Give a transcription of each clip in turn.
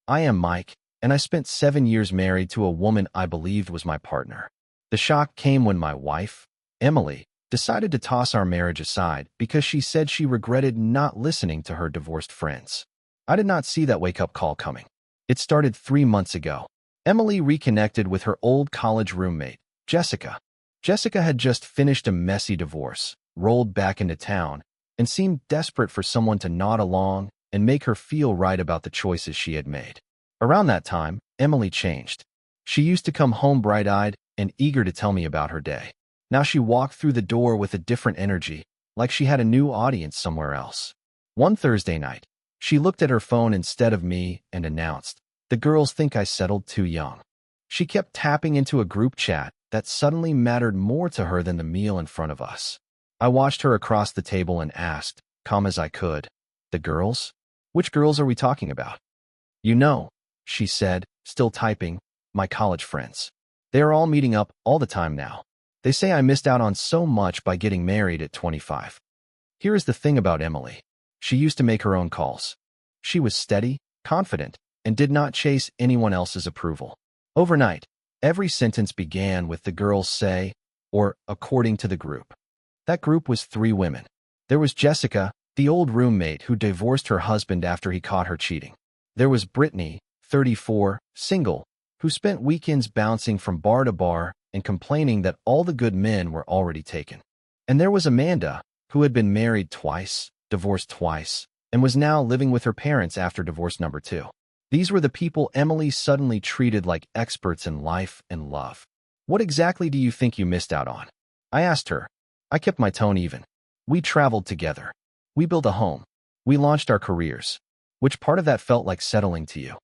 I am Mike, and I spent 7 years married to a woman I believed was my partner. The shock came when my wife, Emily, decided to toss our marriage aside because she said she regretted not listening to her divorced friends. I did not see that wake-up call coming. It started 3 months ago. Emily reconnected with her old college roommate, Jessica. Jessica had just finished a messy divorce, rolled back into town, and seemed desperate for someone to nod along and make her feel right about the choices she had made. Around that time, Emily changed. She used to come home bright-eyed and eager to tell me about her day. Now she walked through the door with a different energy, like she had a new audience somewhere else. One Thursday night, she looked at her phone instead of me and announced, "The girls think I settled too young." She kept tapping into a group chat that suddenly mattered more to her than the meal in front of us. I watched her across the table and asked, calm as I could, "The girls? Which girls are we talking about?" "You know," she said, still typing, "my college friends. They are all meeting up all the time now. They say I missed out on so much by getting married at 25. Here is the thing about Emily. She used to make her own calls. She was steady, confident, and did not chase anyone else's approval. Overnight, every sentence began with "the girls say," or "according to the group." That group was 3 women. There was Jessica, the old roommate who divorced her husband after he caught her cheating. There was Brittany, 34, single, who spent weekends bouncing from bar to bar and complaining that all the good men were already taken. And there was Amanda, who had been married twice, divorced twice, and was now living with her parents after divorce number 2. These were the people Emily suddenly treated like experts in life and love. "What exactly do you think you missed out on?" I asked her. I kept my tone even. "We traveled together. We built a home. We launched our careers. Which part of that felt like settling to you?"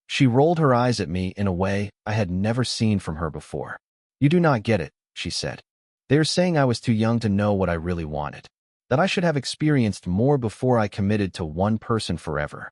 She rolled her eyes at me in a way I had never seen from her before. "You do not get it," she said. "They are saying I was too young to know what I really wanted. That I should have experienced more before I committed to one person forever."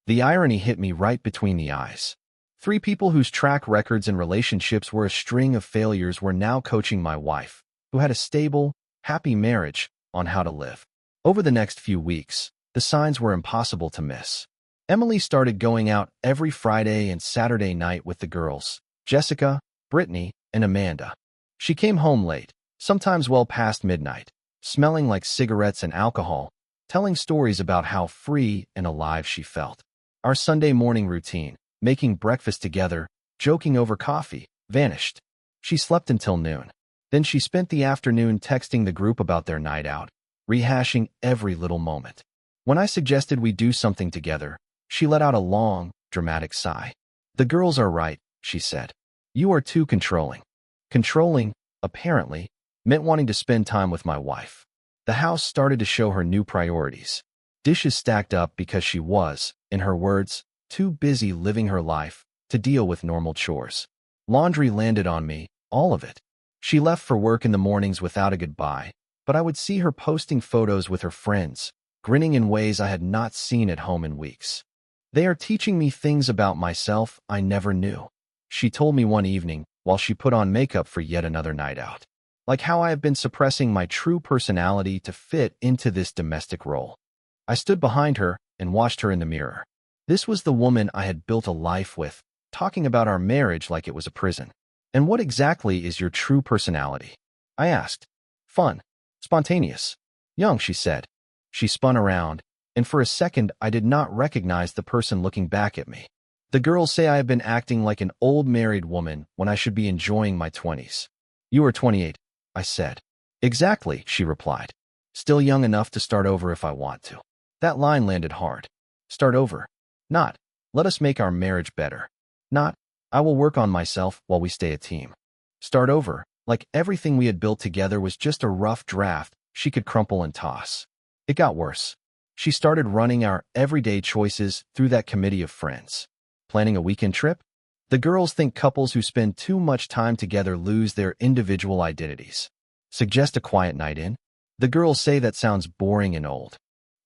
The irony hit me right between the eyes. 3 people whose track records and relationships were a string of failures were now coaching my wife, who had a stable, happy marriage, on how to live. Over the next few weeks, the signs were impossible to miss. Emily started going out every Friday and Saturday night with the girls, Jessica, Brittany, and Amanda. She came home late, sometimes well past midnight, smelling like cigarettes and alcohol, telling stories about how free and alive she felt. Our Sunday morning routine, making breakfast together, joking over coffee, vanished. She slept until noon. Then she spent the afternoon texting the group about their night out, rehashing every little moment. When I suggested we do something together, she let out a long, dramatic sigh. "The girls are right," she said. "You are too controlling." Controlling, apparently, meant wanting to spend time with my wife. The house started to show her new priorities. Dishes stacked up because she was, in her words, too busy living her life to deal with normal chores. Laundry landed on me, all of it. She left for work in the mornings without a goodbye, but I would see her posting photos with her friends, grinning in ways I had not seen at home in weeks. "They are teaching me things about myself I never knew," she told me one evening while she put on makeup for yet another night out. "Like how I have been suppressing my true personality to fit into this domestic role." I stood behind her and watched her in the mirror. This was the woman I had built a life with, talking about our marriage like it was a prison. "And what exactly is your true personality?" I asked. "Fun. Spontaneous. Young," she said. She spun around, and for a second I did not recognize the person looking back at me. "The girls say I have been acting like an old married woman when I should be enjoying my 20s. "You are 28, I said. "Exactly," she replied. "Still young enough to start over if I want to." That line landed hard. Start over. Not, "Let us make our marriage better." Not, "I will work on myself while we stay a team." Start over, like everything we had built together was just a rough draft she could crumple and toss. It got worse. She started running our everyday choices through that committee of friends. Planning a weekend trip? "The girls think couples who spend too much time together lose their individual identities." Suggest a quiet night in? "The girls say that sounds boring and old."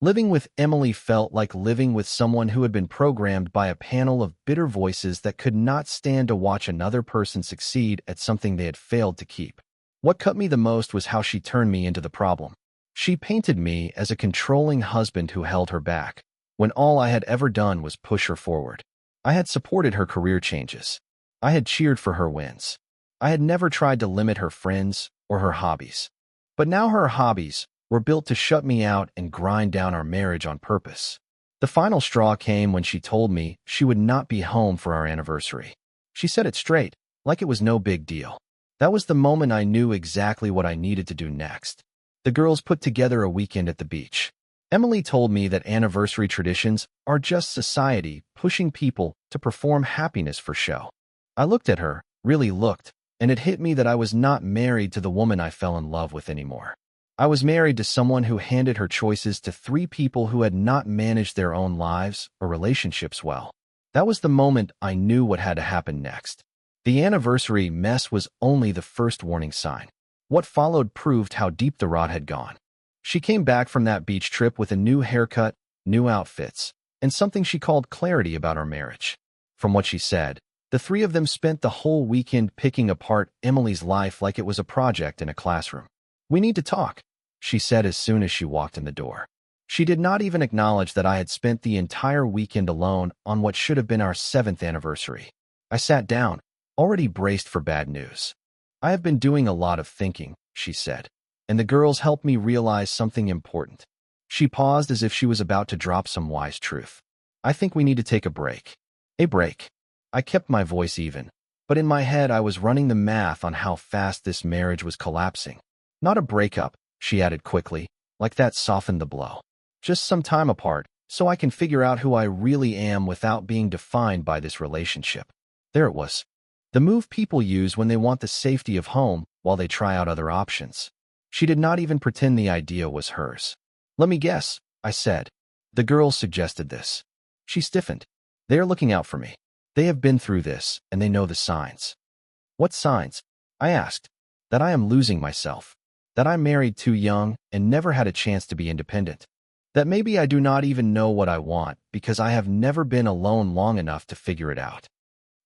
Living with Emily felt like living with someone who had been programmed by a panel of bitter voices that could not stand to watch another person succeed at something they had failed to keep. What cut me the most was how she turned me into the problem. She painted me as a controlling husband who held her back, when all I had ever done was push her forward. I had supported her career changes. I had cheered for her wins. I had never tried to limit her friends or her hobbies. But now her hobbies were built to shut me out and grind down our marriage on purpose. The final straw came when she told me she would not be home for our anniversary. She said it straight, like it was no big deal. That was the moment I knew exactly what I needed to do next. The girls put together a weekend at the beach. Emily told me that anniversary traditions are just society pushing people to perform happiness for show. I looked at her, really looked, and it hit me that I was not married to the woman I fell in love with anymore. I was married to someone who handed her choices to 3 people who had not managed their own lives or relationships well. That was the moment I knew what had to happen next. The anniversary mess was only the first warning sign. What followed proved how deep the rot had gone. She came back from that beach trip with a new haircut, new outfits, and something she called clarity about our marriage. From what she said, the 3 of them spent the whole weekend picking apart Emily's life like it was a project in a classroom. "We need to talk," she said as soon as she walked in the door. She did not even acknowledge that I had spent the entire weekend alone on what should have been our 7th anniversary. I sat down, already braced for bad news. "I have been doing a lot of thinking," she said, "and the girls helped me realize something important." She paused as if she was about to drop some wise truth. "I think we need to take a break." A break. I kept my voice even, but in my head I was running the math on how fast this marriage was collapsing. "Not a breakup," she added quickly, like that softened the blow. "Just some time apart, so I can figure out who I really am without being defined by this relationship." There it was. The move people use when they want the safety of home while they try out other options. She did not even pretend the idea was hers. "Let me guess," I said. "The girls suggested this." She stiffened. "They are looking out for me. They have been through this, and they know the signs." "What signs?" I asked. "That I am losing myself. That I married too young and never had a chance to be independent. That maybe I do not even know what I want because I have never been alone long enough to figure it out."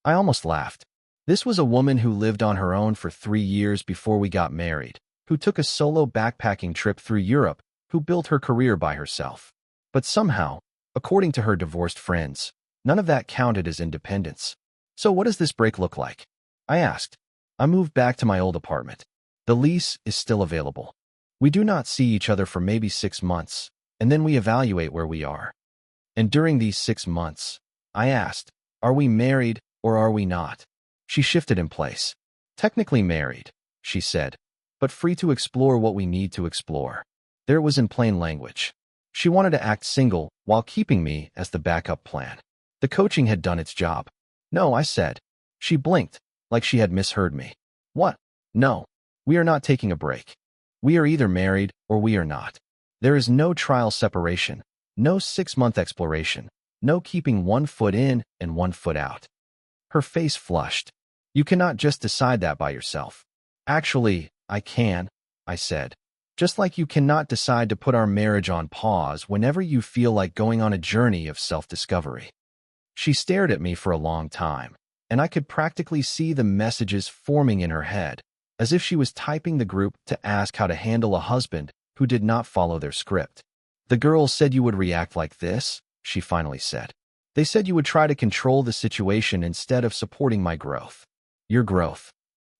I almost laughed. This was a woman who lived on her own for 3 years before we got married, who took a solo backpacking trip through Europe, who built her career by herself. But somehow, according to her divorced friends, none of that counted as independence. "So what does this break look like?" I asked. "I moved back to my old apartment. The lease is still available. We do not see each other for maybe 6 months, and then we evaluate where we are." "And during these 6 months," I asked, "are we married or are we not?" She shifted in place. "Technically married," she said, "but free to explore what we need to explore." There it was in plain language. She wanted to act single while keeping me as the backup plan. The coaching had done its job. "No," I said. She blinked, like she had misheard me. "What?" "No. We are not taking a break. We are either married or we are not. There is no trial separation, no 6-month exploration, no keeping one foot in and one foot out." Her face flushed. "You cannot just decide that by yourself." "Actually, I can," I said. "Just like you cannot decide to put our marriage on pause whenever you feel like going on a journey of self-discovery." She stared at me for a long time, and I could practically see the messages forming in her head, as if she was typing the group to ask how to handle a husband who did not follow their script. "The girls said you would react like this," she finally said. "They said you would try to control the situation instead of supporting my growth." "Your growth?"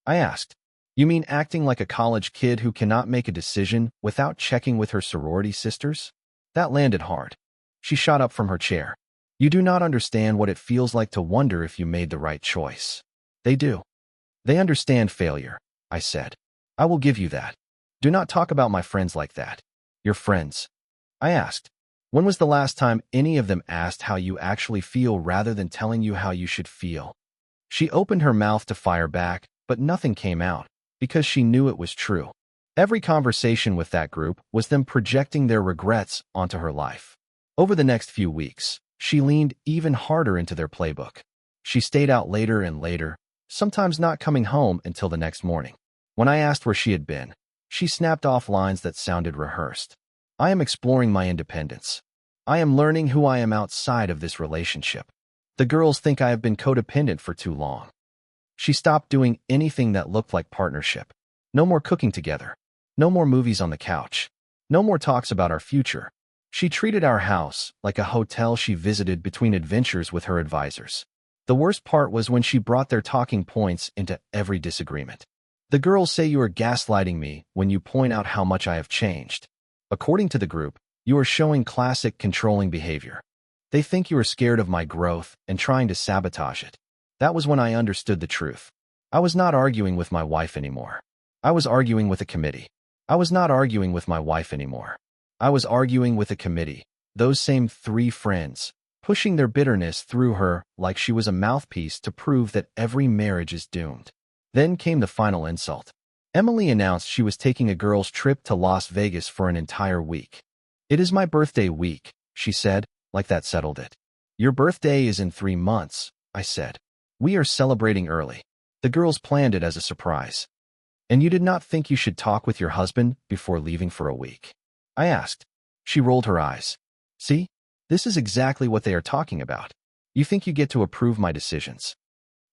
I asked. "You mean acting like a college kid who cannot make a decision without checking with her sorority sisters?" That landed hard. She shot up from her chair. "You do not understand what it feels like to wonder if you made the right choice." "They do. They understand failure," I said. "I will give you that. Do not talk about my friends like that." "Your friends?" I asked. "When was the last time any of them asked how you actually feel rather than telling you how you should feel?" She opened her mouth to fire back, but nothing came out, because she knew it was true. Every conversation with that group was them projecting their regrets onto her life. Over the next few weeks, she leaned even harder into their playbook. She stayed out later and later, sometimes not coming home until the next morning. When I asked where she had been, she snapped off lines that sounded rehearsed. "I am exploring my independence. I am learning who I am outside of this relationship. The girls think I have been codependent for too long." She stopped doing anything that looked like partnership. No more cooking together. No more movies on the couch. No more talks about our future. She treated our house like a hotel she visited between adventures with her advisors. The worst part was when she brought their talking points into every disagreement. The girls say you are gaslighting me when you point out how much I have changed. According to the group, you are showing classic controlling behavior. They think you are scared of my growth and trying to sabotage it. That was when I understood the truth. I was not arguing with my wife anymore. I was arguing with a committee. I was not arguing with my wife anymore. I was arguing with a committee, those same 3 friends, pushing their bitterness through her like she was a mouthpiece to prove that every marriage is doomed. Then came the final insult. Emily announced she was taking a girls' trip to Las Vegas for an entire week. "It is my birthday week," she said, like that settled it. "Your birthday is in 3 months," I said. "We are celebrating early." The girls planned it as a surprise. "And you did not think you should talk with your husband before leaving for a week?" I asked. She rolled her eyes. "See? This is exactly what they are talking about. You think you get to approve my decisions.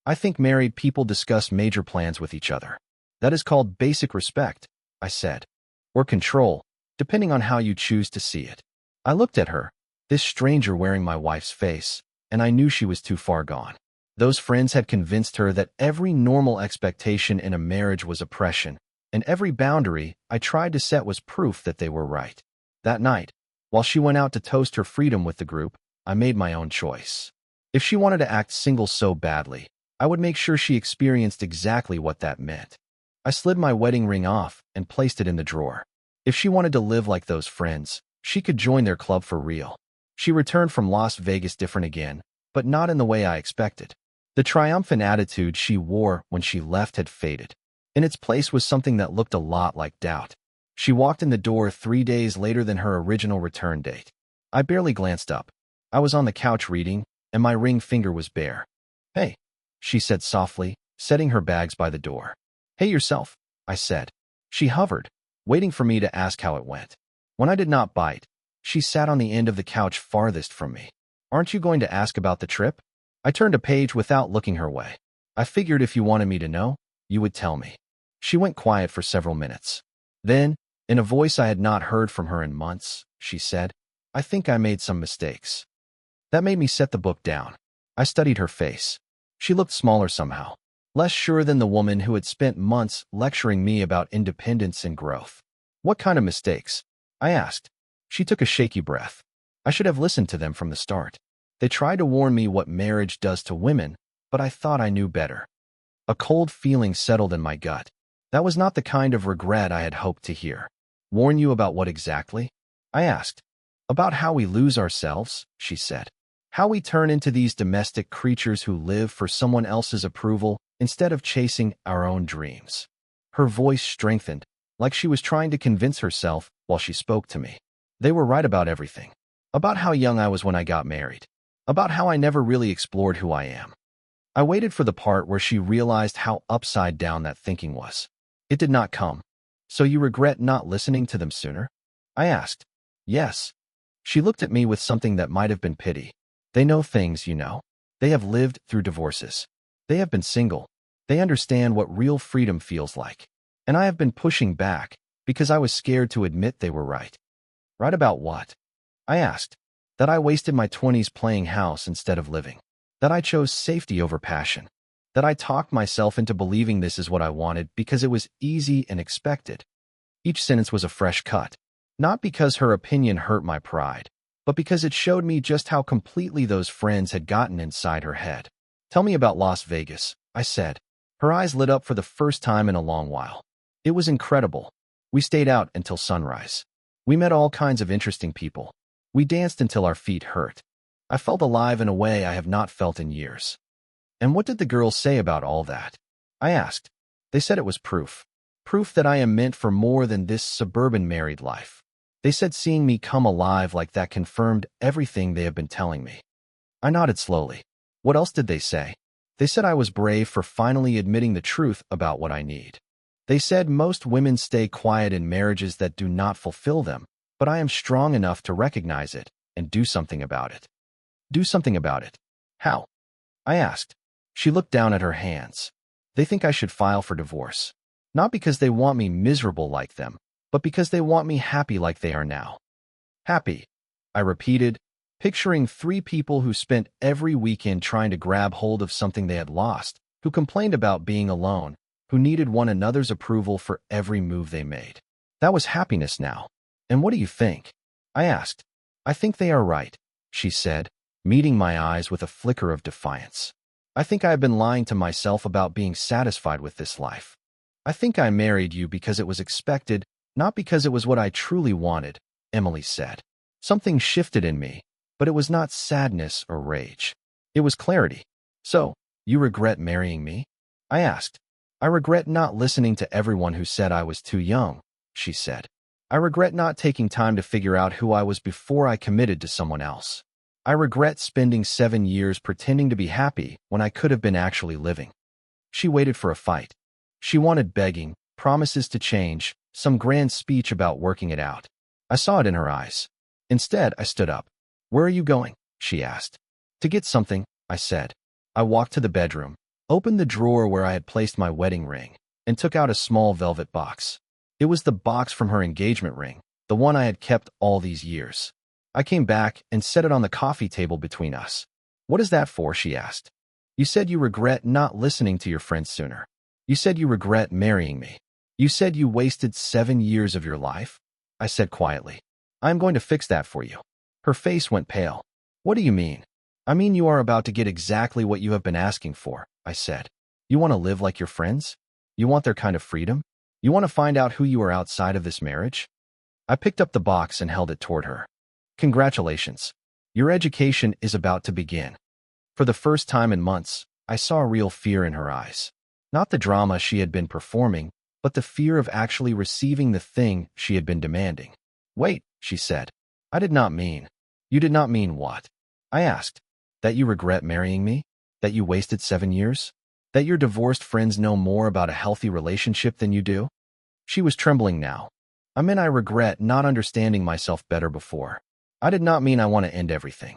I think married people discuss major plans with each other. That is called basic respect," I said. "Or control, depending on how you choose to see it." I looked at her, this stranger wearing my wife's face, and I knew she was too far gone. Those friends had convinced her that every normal expectation in a marriage was oppression, and every boundary I tried to set was proof that they were right. That night, while she went out to toast her freedom with the group, I made my own choice. If she wanted to act single so badly, I would make sure she experienced exactly what that meant. I slid my wedding ring off and placed it in the drawer. If she wanted to live like those friends, she could join their club for real. She returned from Las Vegas different again, but not in the way I expected. The triumphant attitude she wore when she left had faded. In its place was something that looked a lot like doubt. She walked in the door 3 days later than her original return date. I barely glanced up. I was on the couch reading, and my ring finger was bare. "Hey," she said softly, setting her bags by the door. "Hey yourself," I said. She hovered, waiting for me to ask how it went. When I did not bite, she sat on the end of the couch farthest from me. "Aren't you going to ask about the trip?" I turned a page without looking her way. "I figured if you wanted me to know, you would tell me." She went quiet for several minutes. Then, in a voice I had not heard from her in months, she said, "I think I made some mistakes." That made me set the book down. I studied her face. She looked smaller somehow, less sure than the woman who had spent months lecturing me about independence and growth. "What kind of mistakes?" I asked. She took a shaky breath. I should have listened to them from the start. They tried to warn me what marriage does to women, but I thought I knew better. A cold feeling settled in my gut. That was not the kind of regret I had hoped to hear. "Warn you about what exactly?" I asked. "About how we lose ourselves," she said. "How we turn into these domestic creatures who live for someone else's approval instead of chasing our own dreams." Her voice strengthened, like she was trying to convince herself while she spoke to me. They were right about everything. About how young I was when I got married. About how I never really explored who I am. I waited for the part where she realized how upside down that thinking was. It did not come. "So you regret not listening to them sooner?" I asked. "Yes." She looked at me with something that might have been pity. "They know things, you know. They have lived through divorces. They have been single. They understand what real freedom feels like. And I have been pushing back because I was scared to admit they were right." "Right about what?" I asked. "That I wasted my 20s playing house instead of living. That I chose safety over passion. That I talked myself into believing this is what I wanted because it was easy and expected." Each sentence was a fresh cut. Not because her opinion hurt my pride, but because it showed me just how completely those friends had gotten inside her head. "Tell me about Las Vegas," I said. Her eyes lit up for the first time in a long while. "It was incredible. We stayed out until sunrise. We met all kinds of interesting people. We danced until our feet hurt. I felt alive in a way I have not felt in years." "And what did the girls say about all that?" I asked. "They said it was proof. Proof that I am meant for more than this suburban married life. They said seeing me come alive like that confirmed everything they have been telling me." I nodded slowly. "What else did they say?" "They said I was brave for finally admitting the truth about what I need. They said most women stay quiet in marriages that do not fulfill them, but I am strong enough to recognize it and do something about it." "Do something about it? How?" I asked. She looked down at her hands. "They think I should file for divorce. Not because they want me miserable like them, but because they want me happy like they are now." "Happy?" I repeated, picturing three people who spent every weekend trying to grab hold of something they had lost, who complained about being alone, who needed one another's approval for every move they made. That was happiness now. And what do you think? I asked. I think they are right, she said, meeting my eyes with a flicker of defiance. I think I have been lying to myself about being satisfied with this life. I think I married you because it was expected, not because it was what I truly wanted, Emily said. Something shifted in me, but it was not sadness or rage. It was clarity. So, you regret marrying me? I asked. I regret not listening to everyone who said I was too young, she said. I regret not taking time to figure out who I was before I committed to someone else. I regret spending 7 years pretending to be happy when I could have been actually living. She waited for a fight. She wanted begging, promises to change, some grand speech about working it out. I saw it in her eyes. Instead, I stood up. Where are you going? She asked. To get something, I said. I walked to the bedroom, opened the drawer where I had placed my wedding ring, and took out a small velvet box. It was the box from her engagement ring, the one I had kept all these years. I came back and set it on the coffee table between us. What is that for? She asked. You said you regret not listening to your friends sooner. You said you regret marrying me. You said you wasted 7 years of your life. I said quietly. I am going to fix that for you. Her face went pale. What do you mean? I mean you are about to get exactly what you have been asking for, I said. You want to live like your friends? You want their kind of freedom? You want to find out who you are outside of this marriage? I picked up the box and held it toward her. Congratulations. Your education is about to begin. For the first time in months, I saw real fear in her eyes. Not the drama she had been performing, but the fear of actually receiving the thing she had been demanding. Wait, she said. I did not mean. You did not mean what? I asked. That you regret marrying me? That you wasted 7 years? That your divorced friends know more about a healthy relationship than you do? She was trembling now. I meant I regret not understanding myself better before. I did not mean I want to end everything.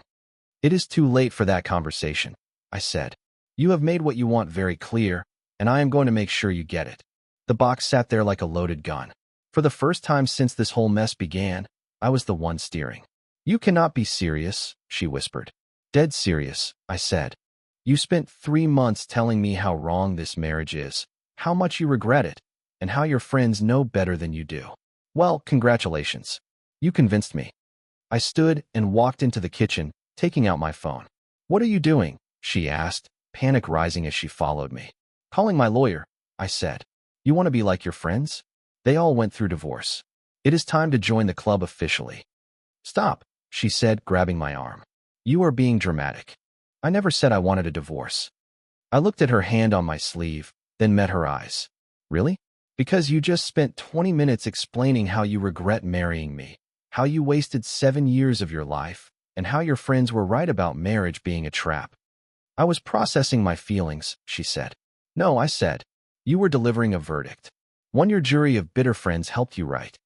It is too late for that conversation, I said. You have made what you want very clear, and I am going to make sure you get it. The box sat there like a loaded gun. For the first time since this whole mess began, I was the one steering. You cannot be serious, she whispered. Dead serious, I said. You spent 3 months telling me how wrong this marriage is, how much you regret it, and how your friends know better than you do. Well, congratulations. You convinced me. I stood and walked into the kitchen, taking out my phone. What are you doing? She asked, panic rising as she followed me. Calling my lawyer, I said. You want to be like your friends? They all went through divorce. It is time to join the club officially. Stop, she said, grabbing my arm. You are being dramatic. I never said I wanted a divorce. I looked at her hand on my sleeve, then met her eyes. Really? Because you just spent 20 minutes explaining how you regret marrying me, how you wasted 7 years of your life, and how your friends were right about marriage being a trap. I was processing my feelings, she said. No, I said. You were delivering a verdict. One your jury of bitter friends helped you write.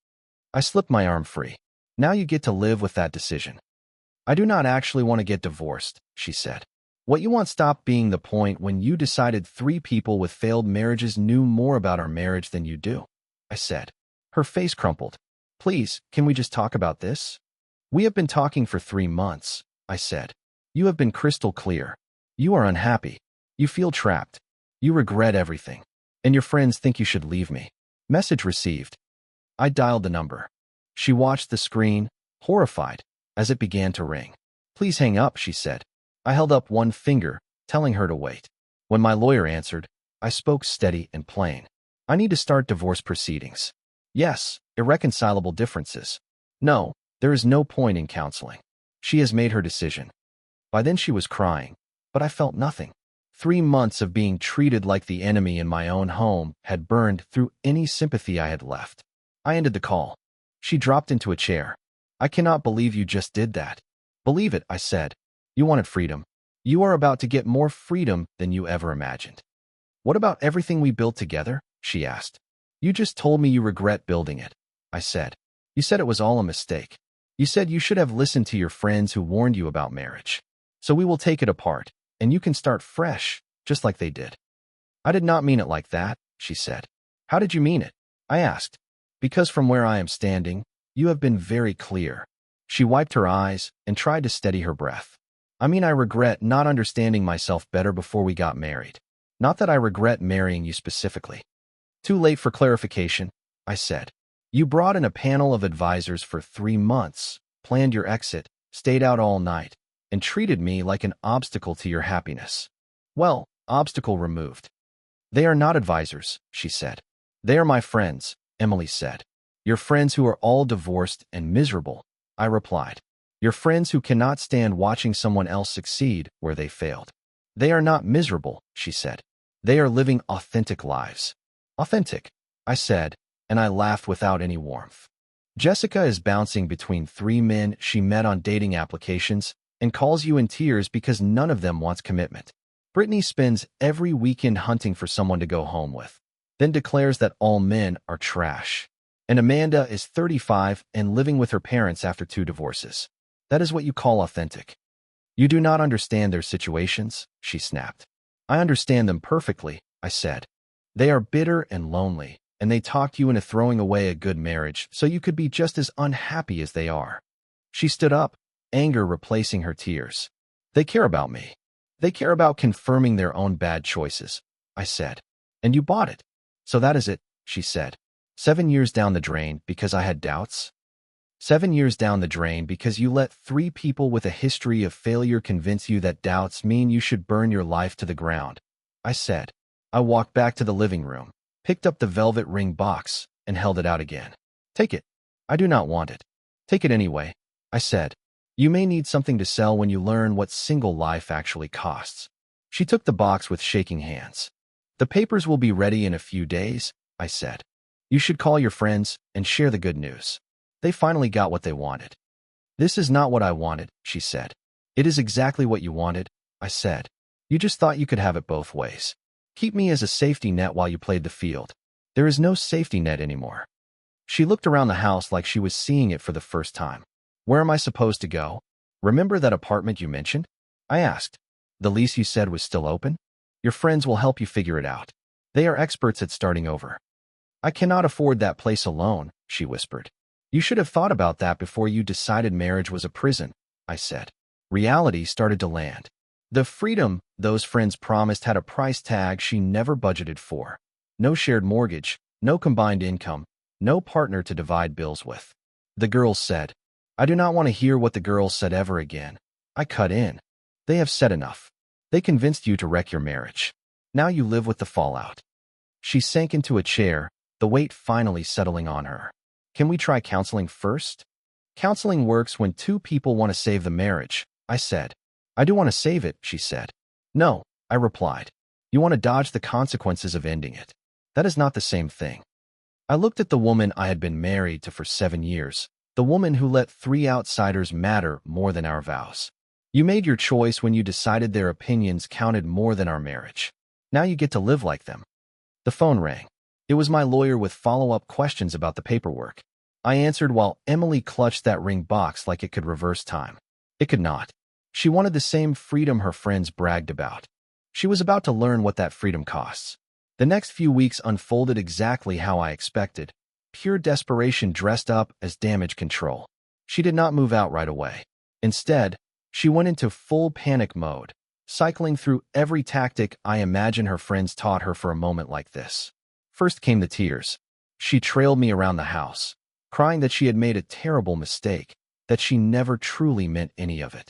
I slipped my arm free. Now you get to live with that decision. I do not actually want to get divorced, she said. What you want stopped being the point when you decided 3 people with failed marriages knew more about our marriage than you do, I said. Her face crumpled. Please, can we just talk about this? We have been talking for 3 months, I said. You have been crystal clear. You are unhappy. You feel trapped. You regret everything. And your friends think you should leave me. Message received. I dialed the number. She watched the screen, horrified, as it began to ring. Please hang up, she said. I held up one finger, telling her to wait. When my lawyer answered, I spoke steady and plain. I need to start divorce proceedings. Yes, irreconcilable differences. No, there is no point in counseling. She has made her decision. By then she was crying, but I felt nothing. 3 months of being treated like the enemy in my own home had burned through any sympathy I had left. I ended the call. She dropped into a chair. I cannot believe you just did that. Believe it, I said. You wanted freedom. You are about to get more freedom than you ever imagined. What about everything we built together? She asked. You just told me you regret building it, I said. You said it was all a mistake. You said you should have listened to your friends who warned you about marriage. So we will take it apart, and you can start fresh, just like they did. I did not mean it like that, she said. How did you mean it? I asked. Because from where I am standing, you have been very clear. She wiped her eyes and tried to steady her breath. I mean, I regret not understanding myself better before we got married. Not that I regret marrying you specifically. Too late for clarification, I said. You brought in a panel of advisors for 3 months, planned your exit, stayed out all night, and treated me like an obstacle to your happiness. Well, obstacle removed. They are not advisors, she said. They are my friends, Emily said. Your friends who are all divorced and miserable, I replied. Your friends who cannot stand watching someone else succeed where they failed. They are not miserable, she said. They are living authentic lives. Authentic, I said, and I laughed without any warmth. Jessica is bouncing between 3 men she met on dating applications and calls you in tears because none of them wants commitment. Brittany spends every weekend hunting for someone to go home with, then declares that all men are trash. And Amanda is 35 and living with her parents after 2 divorces. That is what you call authentic. You do not understand their situations, she snapped. I understand them perfectly, I said. They are bitter and lonely, and they talked you into throwing away a good marriage so you could be just as unhappy as they are. She stood up, anger replacing her tears. They care about me. They care about confirming their own bad choices, I said. And you bought it. So that is it, she said. 7 years down the drain because I had doubts? 7 years down the drain because you let 3 people with a history of failure convince you that doubts mean you should burn your life to the ground, I said. I walked back to the living room, picked up the velvet ring box, and held it out again. Take it. I do not want it. Take it anyway, I said. You may need something to sell when you learn what single life actually costs. She took the box with shaking hands. The papers will be ready in a few days, I said. You should call your friends and share the good news. They finally got what they wanted. This is not what I wanted, she said. It is exactly what you wanted, I said. You just thought you could have it both ways. Keep me as a safety net while you played the field. There is no safety net anymore. She looked around the house like she was seeing it for the first time. Where am I supposed to go? Remember that apartment you mentioned? I asked. The lease you said was still open? Your friends will help you figure it out. They are experts at starting over. I cannot afford that place alone, she whispered. You should have thought about that before you decided marriage was a prison, I said. Reality started to land. The freedom those friends promised had a price tag she never budgeted for. No shared mortgage, no combined income, no partner to divide bills with. The girls said. I do not want to hear what the girls said ever again. I cut in. They have said enough. They convinced you to wreck your marriage. Now you live with the fallout. She sank into a chair, the weight finally settling on her. Can we try counseling first? Counseling works when 2 people want to save the marriage, I said. I do want to save it, she said. No, I replied. You want to dodge the consequences of ending it. That is not the same thing. I looked at the woman I had been married to for 7 years, the woman who let 3 outsiders matter more than our vows. You made your choice when you decided their opinions counted more than our marriage. Now you get to live like them. The phone rang. It was my lawyer with follow-up questions about the paperwork. I answered while Emily clutched that ring box like it could reverse time. It could not. She wanted the same freedom her friends bragged about. She was about to learn what that freedom costs. The next few weeks unfolded exactly how I expected. Pure desperation dressed up as damage control. She did not move out right away. Instead, she went into full panic mode, cycling through every tactic I imagine her friends taught her for a moment like this. First came the tears. She trailed me around the house, crying that she had made a terrible mistake, that she never truly meant any of it.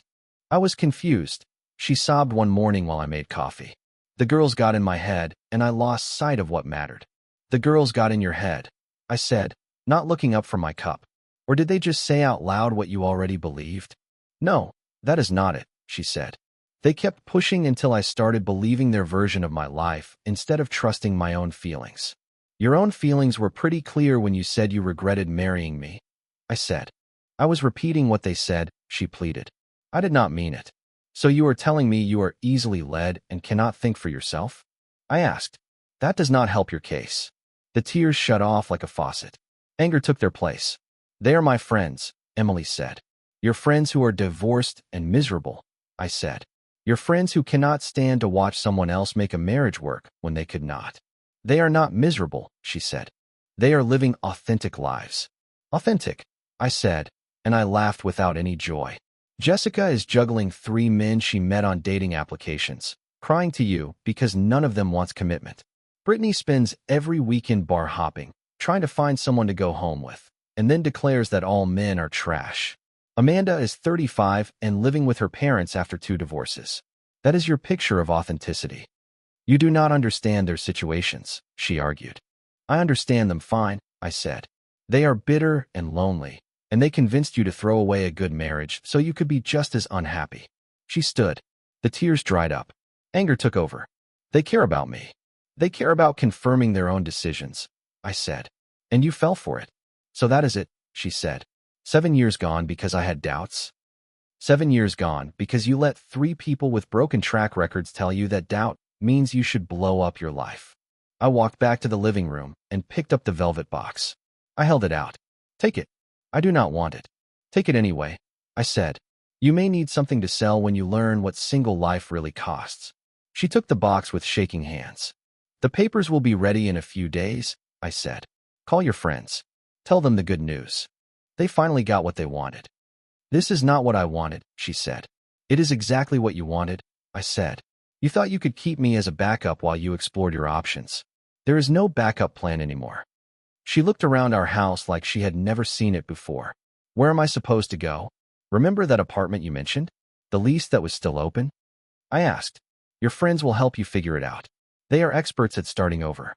I was confused. She sobbed one morning while I made coffee. The girls got in my head, and I lost sight of what mattered. The girls got in your head, I said, not looking up from my cup. Or did they just say out loud what you already believed? No, that is not it, she said. They kept pushing until I started believing their version of my life instead of trusting my own feelings. Your own feelings were pretty clear when you said you regretted marrying me, I said. I was repeating what they said, she pleaded. I did not mean it. So you are telling me you are easily led and cannot think for yourself? I asked. That does not help your case. The tears shut off like a faucet. Anger took their place. They are my friends, Emily said. Your friends who are divorced and miserable, I said. Your friends who cannot stand to watch someone else make a marriage work when they could not. They are not miserable, she said. They are living authentic lives. Authentic, I said, and I laughed without any joy. Jessica is juggling 3 men she met on dating applications, crying to you because none of them wants commitment. Brittany spends every weekend bar hopping, trying to find someone to go home with, and then declares that all men are trash. Amanda is 35 and living with her parents after 2 divorces. That is your picture of authenticity. You do not understand their situations, she argued. I understand them fine, I said. They are bitter and lonely, and they convinced you to throw away a good marriage so you could be just as unhappy. She stood. The tears dried up. Anger took over. They care about me. They care about confirming their own decisions, I said. And you fell for it. So that is it, she said. 7 years gone because I had doubts? 7 years gone because you let 3 people with broken track records tell you that doubt means you should blow up your life. I walked back to the living room and picked up the velvet box. I held it out. Take it. I do not want it. Take it anyway, I said. You may need something to sell when you learn what single life really costs. She took the box with shaking hands. The papers will be ready in a few days, I said. Call your friends. Tell them the good news. They finally got what they wanted. This is not what I wanted, she said. It is exactly what you wanted, I said. You thought you could keep me as a backup while you explored your options. There is no backup plan anymore. She looked around our house like she had never seen it before. Where am I supposed to go? Remember that apartment you mentioned? The lease that was still open? I asked. Your friends will help you figure it out. They are experts at starting over.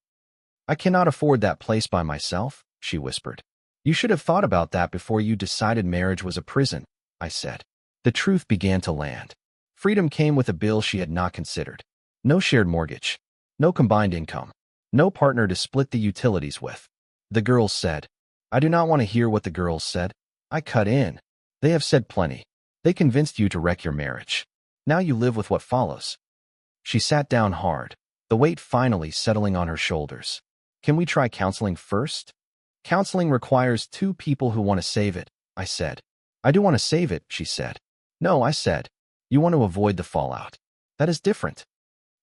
I cannot afford that place by myself, she whispered. You should have thought about that before you decided marriage was a prison, I said. The truth began to land. Freedom came with a bill she had not considered. No shared mortgage. No combined income. No partner to split the utilities with. The girls said. I do not want to hear what the girls said. I cut in. They have said plenty. They convinced you to wreck your marriage. Now you live with what follows. She sat down hard, the weight finally settling on her shoulders. Can we try counseling first? Counseling requires 2 people who want to save it, I said. I do want to save it, she said. No, I said. You want to avoid the fallout. That is different.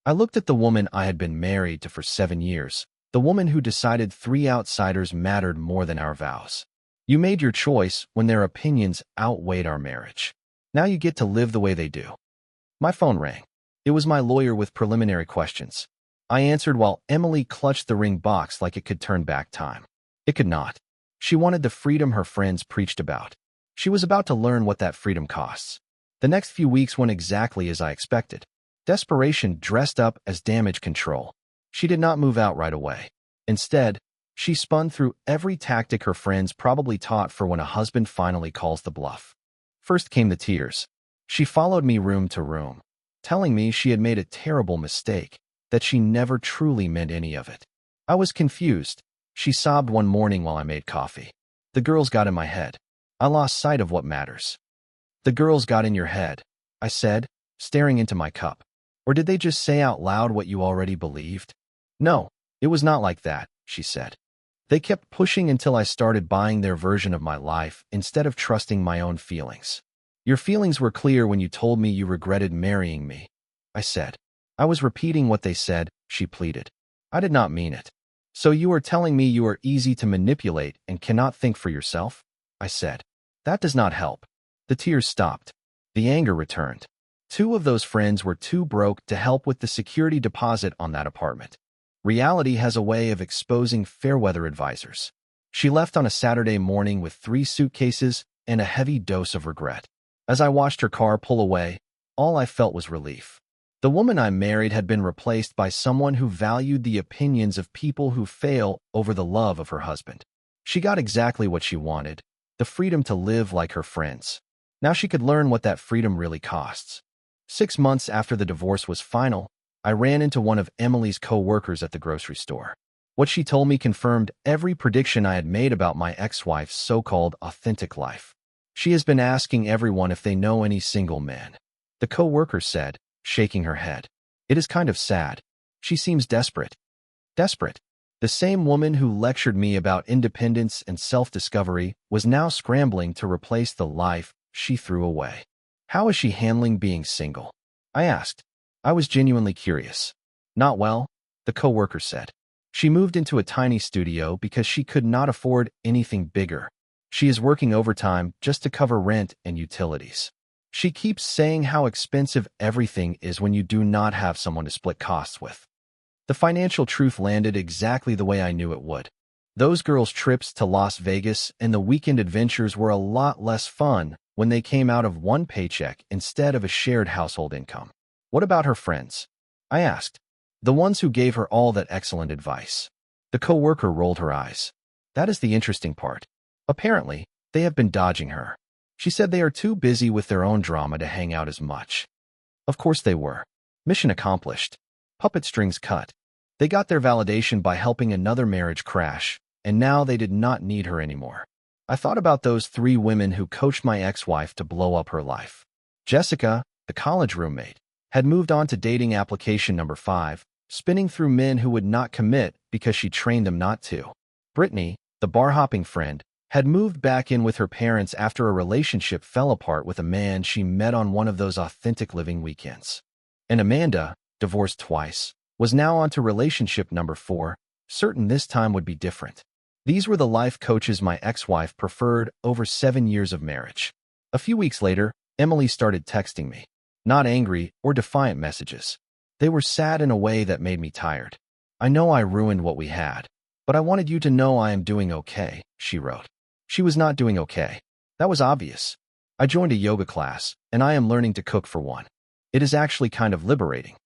I looked at the woman I had been married to for 7 years, the woman who decided 3 outsiders mattered more than our vows. You made your choice when their opinions outweighed our marriage. Now you get to live the way they do. My phone rang. It was my lawyer with preliminary questions. I answered while Emily clutched the ring box like it could turn back time. It could not. She wanted the freedom her friends preached about. She was about to learn what that freedom costs. The next few weeks went exactly as I expected. Desperation dressed up as damage control. She did not move out right away. Instead, she spun through every tactic her friends probably taught for when a husband finally calls the bluff. First came the tears. She followed me room to room, telling me she had made a terrible mistake, that she never truly meant any of it. I was confused. She sobbed one morning while I made coffee. The girls got in my head. I lost sight of what matters. The girls got in your head, I said, staring into my cup. Or did they just say out loud what you already believed? No, it was not like that, she said. They kept pushing until I started buying their version of my life instead of trusting my own feelings. Your feelings were clear when you told me you regretted marrying me, I said. I was repeating what they said, she pleaded. I did not mean it. So you are telling me you are easy to manipulate and cannot think for yourself? I said. That does not help. The tears stopped. The anger returned. 2 of those friends were too broke to help with the security deposit on that apartment. Reality has a way of exposing fair-weather advisors. She left on a Saturday morning with 3 suitcases and a heavy dose of regret. As I watched her car pull away, all I felt was relief. The woman I married had been replaced by someone who valued the opinions of people who fail over the love of her husband. She got exactly what she wanted, the freedom to live like her friends. Now she could learn what that freedom really costs. 6 months after the divorce was final, I ran into one of Emily's co-workers at the grocery store. What she told me confirmed every prediction I had made about my ex-wife's so-called authentic life. She has been asking everyone if they know any single men. The co-worker said, shaking her head. It is kind of sad. She seems desperate. Desperate. The same woman who lectured me about independence and self-discovery was now scrambling to replace the life she threw away. How is she handling being single? I asked. I was genuinely curious. Not well, the co-worker said. She moved into a tiny studio because she could not afford anything bigger. She is working overtime just to cover rent and utilities. She keeps saying how expensive everything is when you do not have someone to split costs with. The financial truth landed exactly the way I knew it would. Those girls' trips to Las Vegas and the weekend adventures were a lot less fun when they came out of one paycheck instead of a shared household income. What about her friends? I asked. The ones who gave her all that excellent advice. The coworker rolled her eyes. That is the interesting part. Apparently, they have been dodging her. She said they are too busy with their own drama to hang out as much. Of course they were. Mission accomplished. Puppet strings cut. They got their validation by helping another marriage crash, and now they did not need her anymore. I thought about those 3 women who coached my ex-wife to blow up her life. Jessica, the college roommate, had moved on to dating application number 5, spinning through men who would not commit because she trained them not to. Brittany, the bar-hopping friend, had moved back in with her parents after a relationship fell apart with a man she met on one of those authentic living weekends. And Amanda, divorced twice, was now on to relationship number 4, certain this time would be different. These were the life coaches my ex-wife preferred over 7 years of marriage. A few weeks later, Emily started texting me. Not angry or defiant messages. They were sad in a way that made me tired. I know I ruined what we had, but I wanted you to know I am doing okay, she wrote. She was not doing okay. That was obvious. I joined a yoga class, and I am learning to cook for one. It is actually kind of liberating.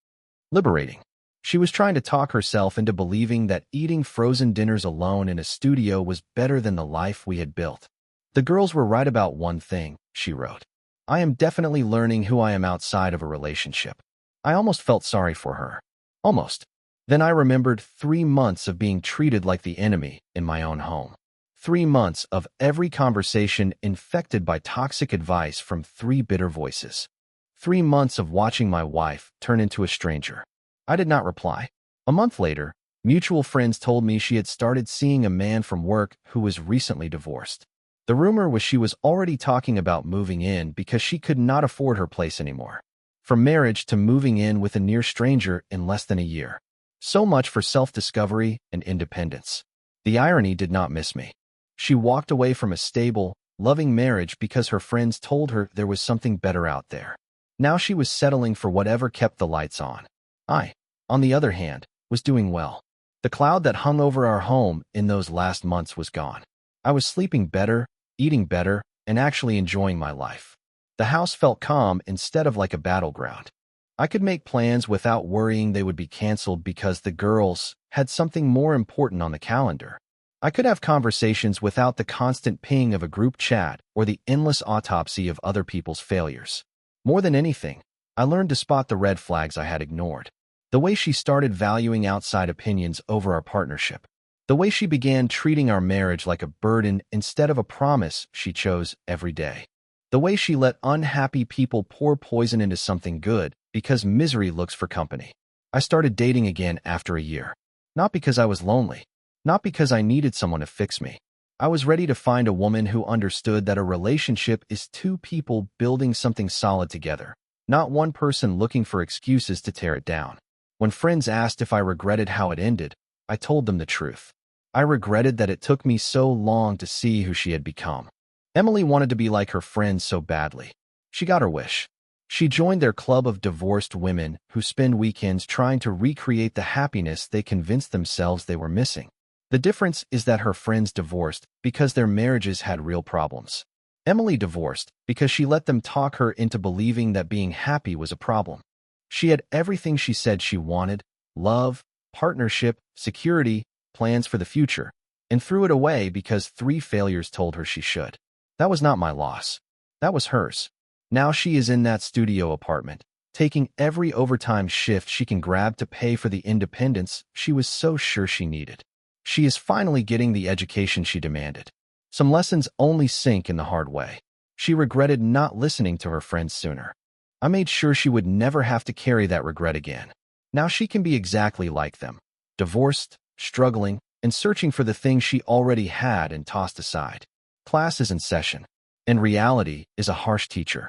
Liberating. She was trying to talk herself into believing that eating frozen dinners alone in a studio was better than the life we had built. The girls were right about one thing, she wrote. I am definitely learning who I am outside of a relationship. I almost felt sorry for her. Almost. Then I remembered 3 months of being treated like the enemy in my own home. 3 months of every conversation infected by toxic advice from 3 bitter voices. 3 months of watching my wife turn into a stranger. I did not reply. A month later, mutual friends told me she had started seeing a man from work who was recently divorced. The rumor was she was already talking about moving in because she could not afford her place anymore. From marriage to moving in with a near stranger in less than a year. So much for self-discovery and independence. The irony did not miss me. She walked away from a stable, loving marriage because her friends told her there was something better out there. Now she was settling for whatever kept the lights on. I, on the other hand, was doing well. The cloud that hung over our home in those last months was gone. I was sleeping better, eating better, and actually enjoying my life. The house felt calm instead of like a battleground. I could make plans without worrying they would be canceled because the girls had something more important on the calendar. I could have conversations without the constant ping of a group chat or the endless autopsy of other people's failures. More than anything, I learned to spot the red flags I had ignored. The way she started valuing outside opinions over our partnership. The way she began treating our marriage like a burden instead of a promise she chose every day. The way she let unhappy people pour poison into something good because misery looks for company. I started dating again after a year. Not because I was lonely. Not because I needed someone to fix me. I was ready to find a woman who understood that a relationship is 2 people building something solid together, not one person looking for excuses to tear it down. When friends asked if I regretted how it ended, I told them the truth. I regretted that it took me so long to see who she had become. Emily wanted to be like her friends so badly. She got her wish. She joined their club of divorced women who spend weekends trying to recreate the happiness they convinced themselves they were missing. The difference is that her friends divorced because their marriages had real problems. Emily divorced because she let them talk her into believing that being happy was a problem. She had everything she said she wanted: love, partnership, security, plans for the future, and threw it away because 3 failures told her she should. That was not my loss. That was hers. Now she is in that studio apartment, taking every overtime shift she can grab to pay for the independence she was so sure she needed. She is finally getting the education she demanded. Some lessons only sink in the hard way. She regretted not listening to her friends sooner. I made sure she would never have to carry that regret again. Now she can be exactly like them. Divorced, struggling, and searching for the things she already had and tossed aside. Class is in session, and reality is a harsh teacher.